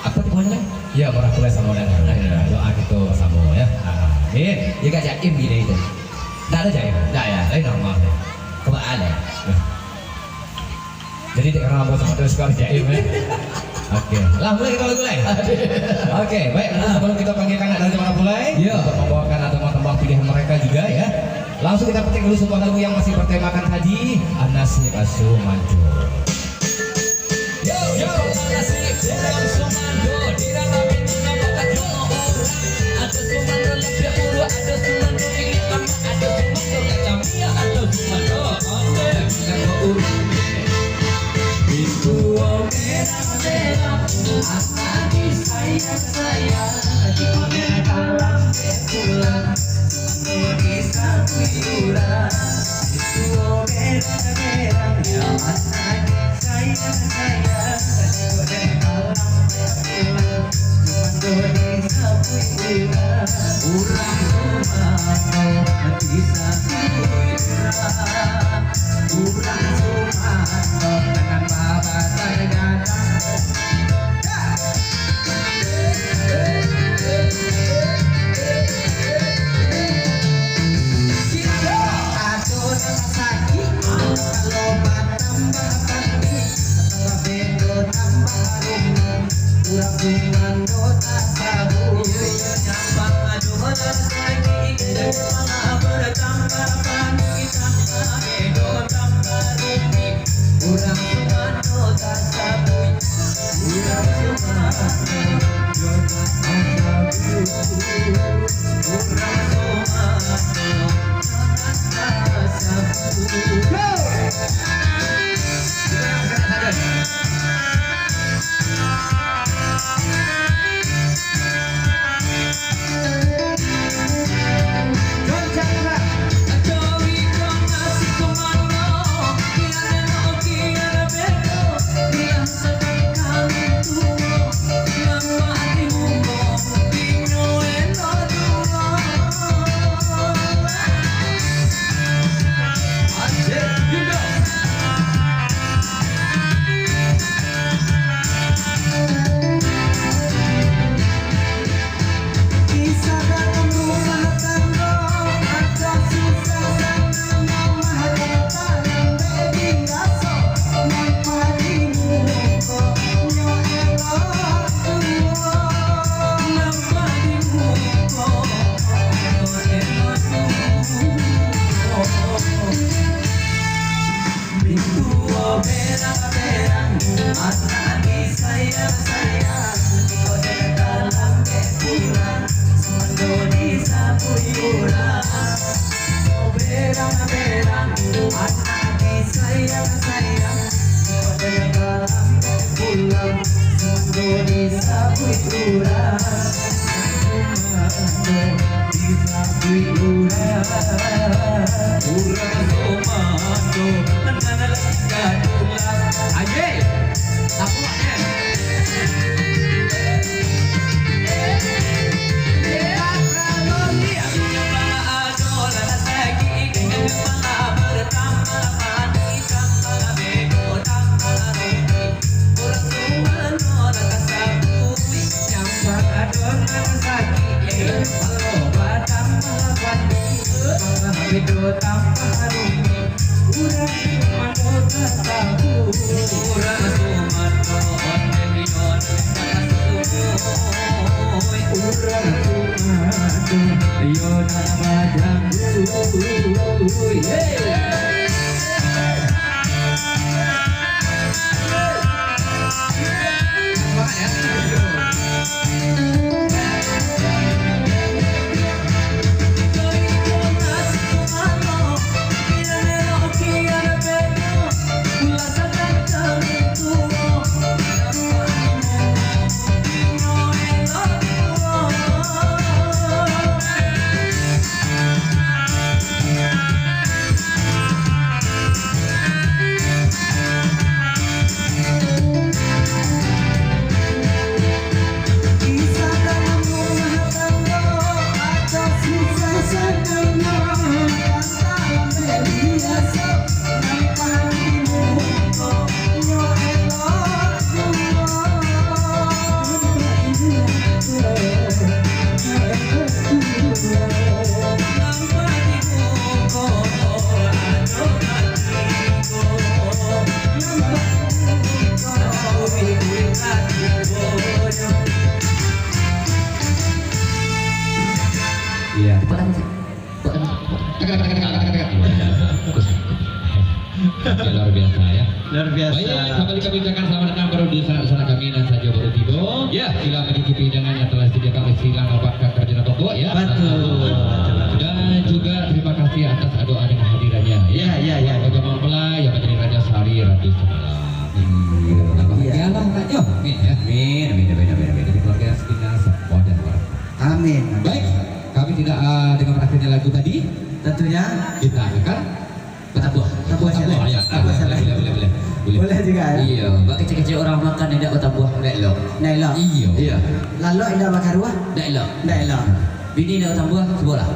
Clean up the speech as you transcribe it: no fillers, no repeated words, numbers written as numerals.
Apa pokoknya? Ya orang boleh sama orang doa gitu sama ya. Amin. Ya gak jaim gini itu. Tidak ada jaim. Tidak ya. Ini normal. Coba ada. Jadi tidak rambut sama terus sekali jaim ya. Oke, lah mulai kita mulai. Oke, baik. Sebelum kita panggilkan anak dari mana mulai, untuk membawakan atau tembang pilihan mereka juga ya. Langsung kita petik dulu sebuah lagu yang masih bertemakan haji, Anasir Asumanjo. Yo yo, Anasir Asumanjo, dirangkapi nama kajono orang. Ada Sumando lebih ulu, ada Sumando ini tambah, ada Sumando kacamia, ada Sumando onde dengan urus. Itu merah-merah, asal sayang di dalam pulang, semua bisa kuyuran. Itu merah-merah, asal sayang di dalam pulang, semua bisa kuyuran. Urang Sumando bisa kuyuran, urang Sumando dengan baba tergadang. Sumando tak sabu, nyambang aduh lagi kita mana bertambah panu kita bedo tambah rumi. Urang Sumando tak sabu, urang Sumando jodoh tak sabu, urang Sumando tak sabu. Ya, luar biasa ya. Luar biasa. Baik, kembali kami ucapkan selamat datang baru di sana kami dan saja baru tiba. Ya, sila mencicipi hidangan yang telah disediakan oleh Silang Apakah Kerjaan Toko ya. Betul. Dan juga terima kasih atas doa dan kehadirannya. Ya. Bagi mempelai yang menjadi Raja Sari Ratu Semalam. Iya lah makanya. Amin ya. Amin. Dari keluarga sekitar semua dan Amin. Baik, kami tidak dengan akhirnya lagu tadi. Tentunya Kita akan bertabuh. Ya. Boleh juga ya. Iya, bak kecil-kecil orang makan tidak bertabuh. Dak lo. Iya. Lalu indah bakar ruah. Dak lo. Dak lo. Bini dah bertabuh sebelah.